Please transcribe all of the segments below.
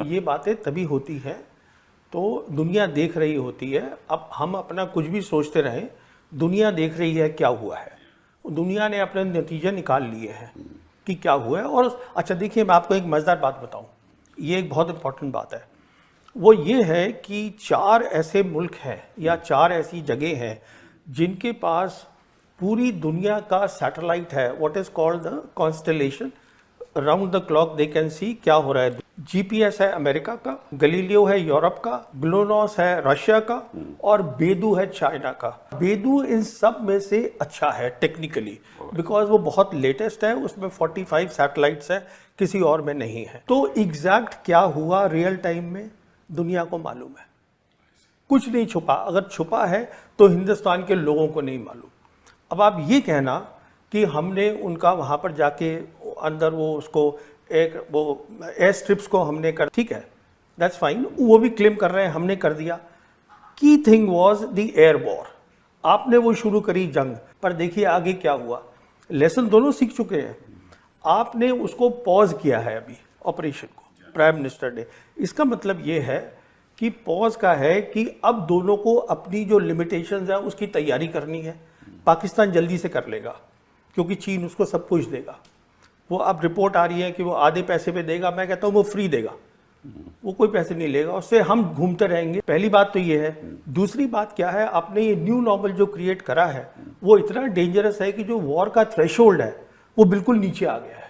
ये बातें तभी होती हैं तो दुनिया देख रही होती है। अब हम अपना कुछ भी सोचते रहें, दुनिया देख रही है क्या हुआ है। दुनिया ने अपने नतीजे निकाल लिए हैं कि क्या हुआ है। और अच्छा देखिए, मैं आपको एक मज़ेदार बात बताऊं, ये एक बहुत इंपॉर्टेंट बात है। वो ये है कि 4 ऐसे मुल्क हैं या 4 ऐसी जगह हैं जिनके पास पूरी दुनिया का सैटेलाइट है, what is called the constellation. Round the clock they can see क्या हो रहा है। जीपीएस है अमेरिका का, गलीलियो है यूरोप का, ग्लोनॉस है रशिया का और बेदू है चाइना का। बेदू इन सब में से अच्छा है टेक्निकली, बिकॉज वो बहुत लेटेस्ट है, उसमें 45 सैटेलाइट्स है, किसी और में नहीं है। तो एग्जैक्ट क्या हुआ रियल टाइम में दुनिया को मालूम है, कुछ नहीं छुपा। अगर छुपा है तो हिंदुस्तान के लोगों को नहीं मालूम। अब आप ये कहना कि हमने उनका वहाँ पर जाके अंदर वो उसको एक वो एयर स्ट्रिप्स को हमने कर, ठीक है, दैट्स फाइन, वो भी क्लेम कर रहे हैं हमने कर दिया। Key thing was the air war. आपने वो शुरू करी जंग, पर देखिए आगे क्या हुआ। लेसन दोनों सीख चुके हैं। आपने उसको पॉज किया है अभी ऑपरेशन को, प्राइम मिनिस्टर ने। इसका मतलब ये है कि पॉज का है कि अब दोनों को अपनी जो लिमिटेशंस है उसकी तैयारी करनी है। पाकिस्तान जल्दी से कर लेगा क्योंकि चीन उसको सब कुछ देगा। वो अब रिपोर्ट आ रही है कि वो आधे पैसे पे देगा, मैं कहता हूँ वो फ्री देगा, वो कोई पैसे नहीं लेगा, उससे हम घूमते रहेंगे। पहली बात तो ये है। दूसरी बात क्या है, आपने ये न्यू नॉर्मल जो क्रिएट करा है वो इतना डेंजरस है कि जो वॉर का थ्रेशोल्ड है वो बिल्कुल नीचे आ गया है।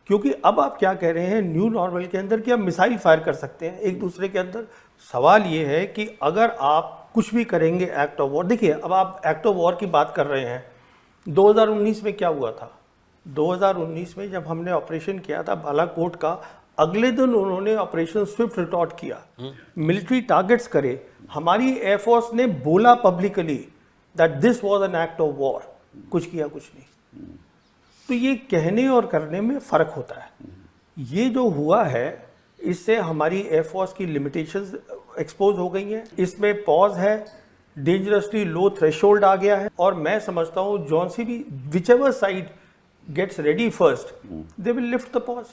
क्योंकि अब आप क्या कह रहे हैं न्यू नॉर्मल के अंदर कि आप मिसाइल फायर कर सकते हैं एक दूसरे के अंदर। सवाल ये है कि अगर आप कुछ भी करेंगे एक्ट ऑफ वॉर, देखिए अब आप एक्ट ऑफ वॉर की बात कर रहे हैं। 2019 में क्या हुआ था, 2019 में जब हमने ऑपरेशन किया था बालाकोट का, अगले दिन उन्होंने ऑपरेशन स्विफ्ट रिटॉर्ट किया, मिलिट्री टारगेट्स करे। हमारी एयरफोर्स ने बोला publicly that this was an act of war, कुछ किया कुछ नहीं। तो ये कहने और करने में फर्क होता है। ये जो हुआ है इससे हमारी एयरफोर्स की लिमिटेशंस एक्सपोज हो गई हैं। इसमें पॉज है, डेंजरसली लो थ्रेशोल्ड आ गया है। और मैं समझता हूँ जॉन सी भी whichever side gets ready first they will lift the pause.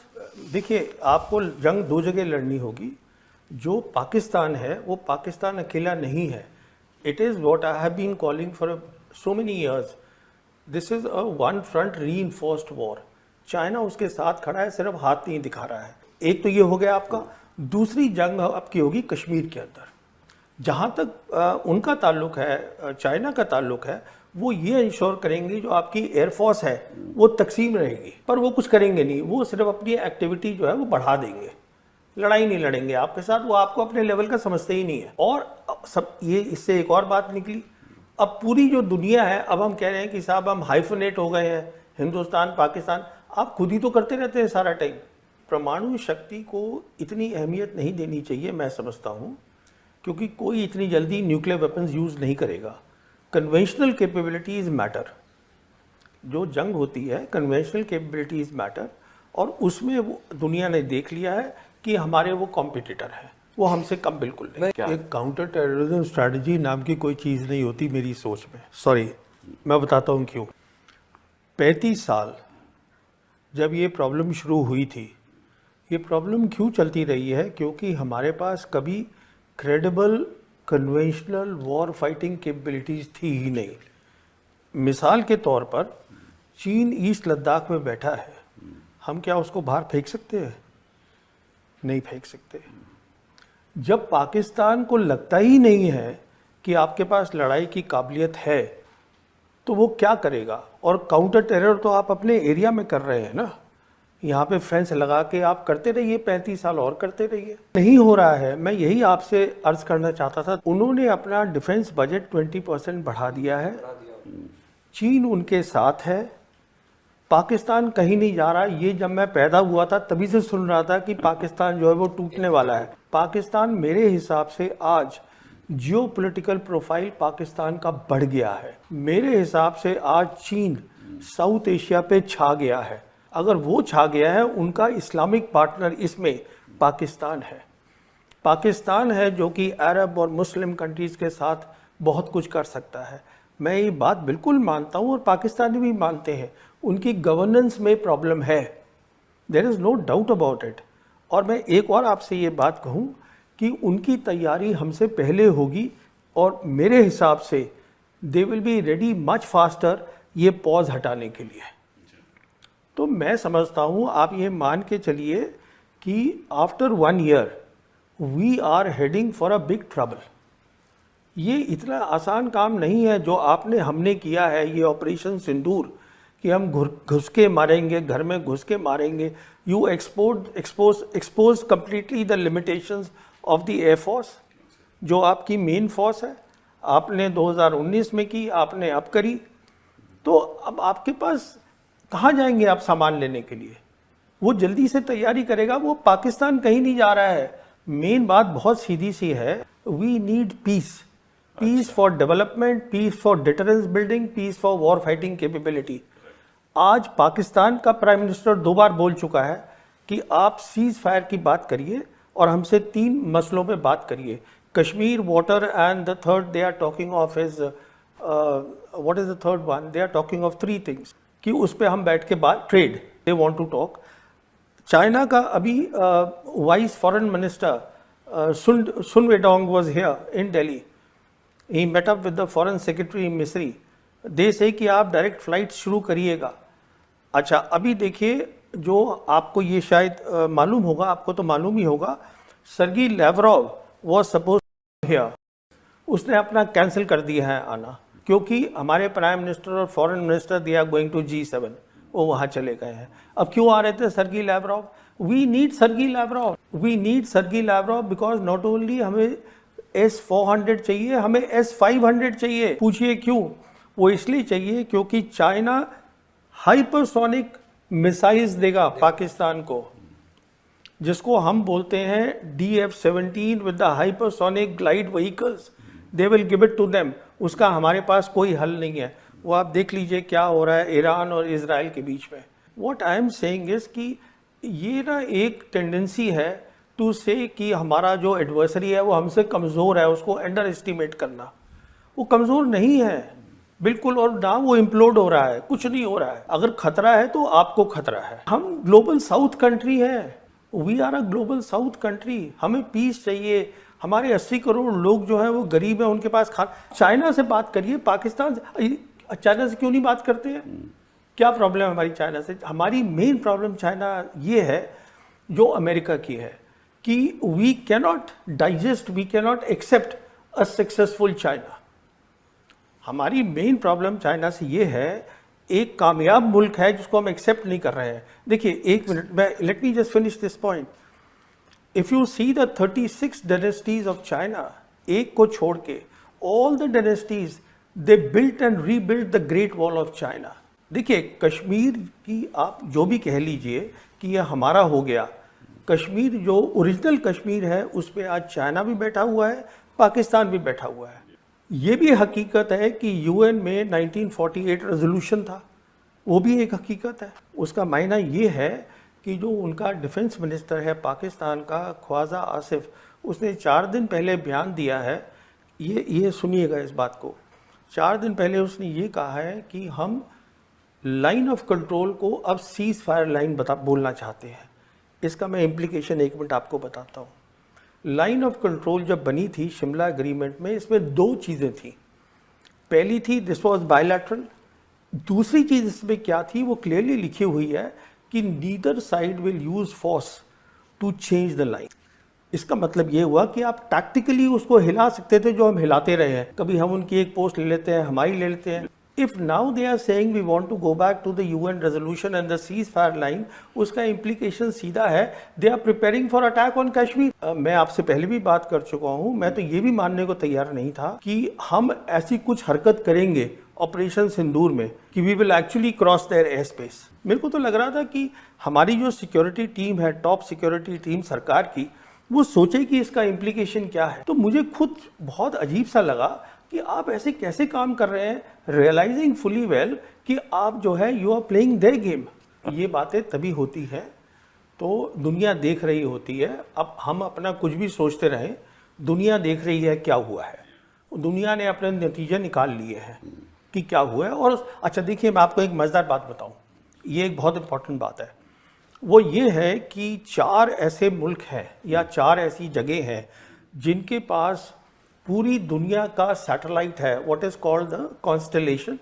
देखिए आपको जंग 2 जगह लड़नी होगी। जो पाकिस्तान है वो पाकिस्तान अकेला नहीं है। It is what I have been calling for so many years, this is a one front reinforced war. China उसके साथ खड़ा है, सिर्फ हाथ नहीं दिखा रहा है। एक तो ये हो गया आपका। दूसरी जंग आपकी होगी कश्मीर के अंदर। जहाँ तक उनका ताल्लुक है, चाइना का ताल्लुक है, वो ये इंश्योर करेंगे जो आपकी एयरफोर्स है वो तकसीम रहेगी, पर वो कुछ करेंगे नहीं। वो सिर्फ अपनी एक्टिविटी जो है वो बढ़ा देंगे, लड़ाई नहीं लड़ेंगे आपके साथ। वो आपको अपने लेवल का समझते ही नहीं है। और सब ये इससे एक और बात निकली, अब पूरी जो दुनिया है, अब हम कह रहे हैं कि साहब हम हाइफनेट हो गए हैं, हिंदुस्तान पाकिस्तान। आप खुद ही तो करते रहते हैं सारा टाइम। परमाणु शक्ति को इतनी अहमियत नहीं देनी चाहिए मैं समझता हूँ, क्योंकि कोई इतनी जल्दी न्यूक्लियर वेपन्स यूज़ नहीं करेगा। Conventional capabilities matter. जो जंग होती है कन्वेंशनल कैपेबिलिटीज़ मैटर, और उसमें वो दुनिया ने देख लिया है कि हमारे वो कॉम्पिटिटर हैं, वो हमसे कम बिल्कुल नहीं। एक काउंटर टेररिज्म स्ट्रैटेजी नाम की कोई चीज़ नहीं होती मेरी सोच में। सॉरी, मैं बताता हूँ क्यों। 35 साल जब ये प्रॉब्लम शुरू हुई थी, ये प्रॉब्लम क्यों चलती रही है, क्योंकि हमारे पास कभी credible conventional war fighting capabilities थी ही नहीं। मिसाल के तौर पर चीन ईस्ट लद्दाख में बैठा है, हम क्या उसको बाहर फेंक सकते हैं? नहीं फेंक सकते। जब पाकिस्तान को लगता ही नहीं है कि आपके पास लड़ाई की काबिलियत है तो वो क्या करेगा? और काउंटर टेरर तो आप अपने एरिया में कर रहे हैं ना, यहाँ पे फेंस लगा के आप करते रहिए, 35 साल और करते रहिए। नहीं हो रहा है। मैं यही आपसे अर्ज करना चाहता था। उन्होंने अपना डिफेंस बजट 20% बढ़ा दिया है। चीन उनके साथ है, पाकिस्तान कहीं नहीं जा रहा। ये जब मैं पैदा हुआ था तभी से सुन रहा था कि पाकिस्तान जो है वो टूटने वाला है। पाकिस्तान मेरे हिसाब से आज जियोपॉलिटिकल प्रोफाइल पाकिस्तान का बढ़ गया है। मेरे हिसाब से आज चीन साउथ एशिया पे छा गया है। अगर वो छा गया है, उनका इस्लामिक पार्टनर इसमें पाकिस्तान है। पाकिस्तान है जो कि अरब और मुस्लिम कंट्रीज़ के साथ बहुत कुछ कर सकता है। मैं ये बात बिल्कुल मानता हूँ और पाकिस्तानी भी मानते हैं। उनकी गवर्नेंस में प्रॉब्लम है, there is no doubt about it. और मैं एक और आपसे ये बात कहूँ कि उनकी तैयारी हमसे पहले होगी और मेरे हिसाब से they will be ready much faster ये पॉज हटाने के लिए। तो मैं समझता हूँ आप ये मान के चलिए कि after 1 year we are heading for a big trouble. ये इतना आसान काम नहीं है जो हमने किया है, ये ऑपरेशन सिंदूर कि हम घुस के मारेंगे, घर में घुस के मारेंगे। You expose completely the limitations of the air force, जो आपकी मेन फोर्स है। आपने 2019 में की, आपने अब करी, तो अब आपके पास कहाँ जाएंगे आप सामान लेने के लिए? वो जल्दी से तैयारी करेगा। वो पाकिस्तान कहीं नहीं जा रहा है। मेन बात बहुत सीधी सी है, we need peace, peace for development, peace for deterrence building, peace for war fighting capability. आज पाकिस्तान का प्राइम मिनिस्टर 2 बार बोल चुका है कि आप सीज फायर की बात करिए और हमसे 3 मसलों पे बात करिए, Kashmir, water and the third they are talking of is what is the third one, they are talking of 3 things कि उस पे हम बैठ के बात, trade they want to talk. China का अभी vice foreign minister Sun Weidong was here in Delhi, he met up with the foreign secretary Misri. They से कि आप डायरेक्ट फ्लाइट शुरू करिएगा। अच्छा, अभी देखिए, जो आपको ये शायद मालूम होगा, आपको तो मालूम ही होगा, Sergey Lavrov was suppose here, उसने अपना कैंसिल कर दिया है आना, क्योंकि हमारे प्राइम मिनिस्टर और foreign minister they are going to G7, वो वहाँ चले गए हैं। अब क्यों आ रहे थे Sergey Lavrov? We need Sergey Lavrov, we need Sergey Lavrov because not only हमें S-400 चाहिए, हमें S-500 चाहिए। पूछिए क्यों? वो इसलिए चाहिए क्योंकि चाइना हाइपरसोनिक मिसाइल्स देगा पाकिस्तान को, जिसको हम बोलते हैं DF-17 with the hypersonic glide vehicles, they will give it to them. उसका हमारे पास कोई हल नहीं है। वो आप देख लीजिए क्या हो रहा है ईरान और इजराइल के बीच में। What I am saying is कि ये ना एक टेंडेंसी है टू से कि हमारा जो एडवर्सरी है वो हमसे कमज़ोर है, उसको अंडर एस्टिमेट करना। वो कमज़ोर नहीं है बिल्कुल, और ना वो इम्प्लोड हो रहा है, कुछ नहीं हो रहा है। अगर खतरा है तो आपको खतरा है। हम ग्लोबल साउथ कंट्री है, we are a global south country. हमें पीस चाहिए। हमारे 80 करोड़ लोग जो हैं वो गरीब हैं, उनके पास चाइना से बात करिए, पाकिस्तान से, चाइना से क्यों नहीं बात करते हैं? क्या प्रॉब्लम है हमारी चाइना से? हमारी मेन प्रॉब्लम चाइना ये है जो अमेरिका की है कि we cannot digest, we cannot accept a successful China. हमारी मेन प्रॉब्लम चाइना से ये है, एक कामयाब मुल्क है जिसको हम एक्सेप्ट नहीं कर रहे हैं। देखिए, एक मिनट, मैं let me just finish this point. If you see the 36 dynasties of China, एक को छोड़ के all the dynasties they built and rebuilt the great wall of China. देखिए, कश्मीर की आप जो भी कह लीजिए कि यह हमारा हो गया, कश्मीर जो ओरिजिनल कश्मीर है उस पर आज चाइना भी बैठा हुआ है, पाकिस्तान भी बैठा हुआ है। ये भी हकीकत है कि यूएन में 1948 रेजोल्यूशन था, वो भी एक हकीकत है। उसका मायना ये है कि जो उनका डिफेंस मिनिस्टर है पाकिस्तान का, ख्वाजा आसिफ, उसने 4 दिन पहले बयान दिया है, ये सुनिएगा इस बात को। 4 दिन पहले उसने ये कहा है कि हम लाइन ऑफ कंट्रोल को अब सीज फायर लाइन बोलना चाहते हैं। इसका मैं इम्प्लीकेशन 1 मिनट आपको बताता हूँ। लाइन ऑफ कंट्रोल जब बनी थी शिमला एग्रीमेंट में, इसमें 2 चीज़ें थी। पहली थी दिस वाज बायलैटरल। दूसरी चीज़ इसमें क्या थी, वो क्लियरली लिखी हुई है कि neither side will use force to change the line. इसका मतलब ये हुआ कि आप टैक्टिकली उसको हिला सकते थे, जो हम हिलाते रहे हैं। कभी हम उनकी एक पोस्ट ले लेते हैं, हमारी ले लेते हैं। If now they are saying we want to go back to the UN resolution and the ceasefire line, उसका implication सीधा है they are preparing for attack on Kashmir। मैं आपसे पहले भी बात कर चुका हूँ, मैं तो ये भी मानने को तैयार नहीं था कि हम ऐसी कुछ हरकत करेंगे ऑपरेशन सिंदूर में कि we will actually cross their airspace। मेरे को तो लग रहा था कि हमारी जो सिक्योरिटी टीम है, टॉप सिक्योरिटी टीम सरकार की, वो सोचे कि इसका इम्प्लीकेशन क्या है। तो मुझे खुद बहुत अजीब सा लगा कि आप ऐसे कैसे काम कर रहे हैं, रियलाइजिंग फुली वेल कि आप जो है you are playing their game. ये बातें तभी होती है तो दुनिया देख रही होती है। अब हम अपना कुछ भी सोचते रहें, दुनिया देख रही है क्या हुआ है। दुनिया ने अपने नतीजे निकाल लिए हैं कि क्या हुआ है। और अच्छा देखिए, मैं आपको एक मज़ेदार बात बताऊं, ये एक बहुत इंपॉर्टेंट बात है। वो ये है कि 4 ऐसे मुल्क हैं या 4 ऐसी जगह हैं जिनके पास पूरी दुनिया का सैटेलाइट है, what is called the constellation,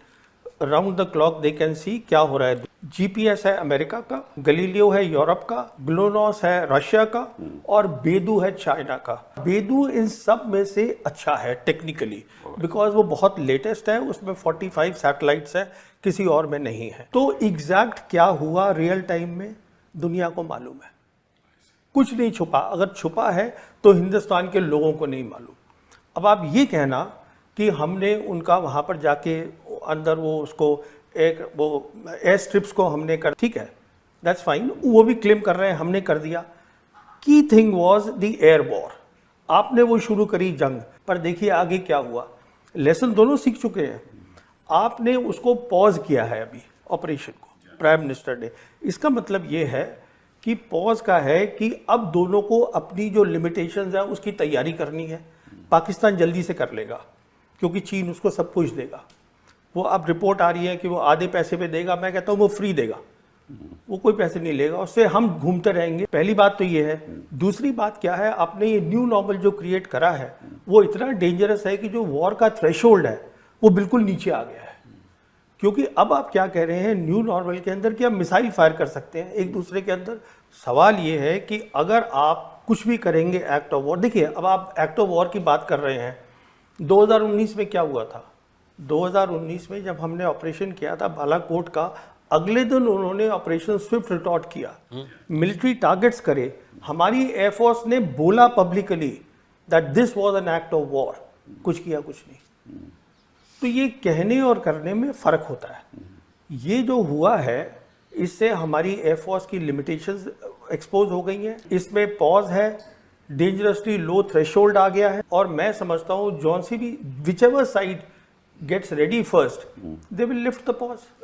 round the clock they can see क्या हो रहा है। जीपीएस है अमेरिका का, गलीलियो है यूरोप का, ग्लोनोस है रशिया का और बेदू है चाइना का। बेदू इन सब में से अच्छा है टेक्निकली, बिकॉज वो बहुत लेटेस्ट है, उसमें 45 सैटेलाइट्स है, किसी और में नहीं है। तो एग्जैक्ट क्या हुआ रियल टाइम में दुनिया को मालूम है, कुछ नहीं छुपा। अगर छुपा है तो हिंदुस्तान के लोगों को नहीं मालूम। अब आप ये कहना कि हमने उनका वहाँ पर जाके अंदर वो उसको एक वो एयर स्ट्रिप्स को हमने कर, ठीक है, दैट्स फाइन, वो भी क्लेम कर रहे हैं हमने कर दिया। Key thing was the air war, आपने वो शुरू करी जंग, पर देखिए आगे क्या हुआ। लेसन दोनों सीख चुके हैं, आपने उसको पॉज किया है अभी ऑपरेशन को, प्राइम मिनिस्टर ने। इसका मतलब ये है कि पॉज का है कि अब दोनों को अपनी जो लिमिटेशंस है उसकी तैयारी करनी है। पाकिस्तान जल्दी से कर लेगा क्योंकि चीन उसको सब कुछ देगा। वो अब रिपोर्ट आ रही है कि वो आधे पैसे पे देगा, मैं कहता हूँ वो फ्री देगा, वो कोई पैसे नहीं लेगा, उससे हम घूमते रहेंगे। पहली बात तो ये है। दूसरी बात क्या है, आपने ये न्यू नॉर्मल जो क्रिएट करा है वो इतना डेंजरस है कि जो वॉर का थ्रेशोल्ड है वो बिल्कुल नीचे आ गया है। क्योंकि अब आप क्या कह रहे हैं न्यू नॉर्मल के अंदर कि आप मिसाइल फायर कर सकते हैं एक दूसरे के अंदर। सवाल ये है कि अगर आप कुछ भी करेंगे एक्ट ऑफ वॉर, देखिए अब आप एक्ट ऑफ वॉर की बात कर रहे हैं, 2019 में क्या हुआ था। 2019 में जब हमने ऑपरेशन किया था बालाकोट का, अगले दिन उन्होंने ऑपरेशन स्विफ्ट रिटॉर्ट किया, मिलिट्री टारगेट्स करे। हमारी एयरफोर्स ने बोला publicly that this was an act of war, कुछ किया कुछ नहीं। तो ये कहने और करने में फर्क होता है। ये जो हुआ है इससे हमारी एयरफोर्स की लिमिटेशंस एक्सपोज हो गई हैं। इसमें पॉज है, डेंजरसली लो थ्रेशोल्ड आ गया है, और मैं समझता हूँ जॉन सी भी whichever side gets ready first they will lift the pause.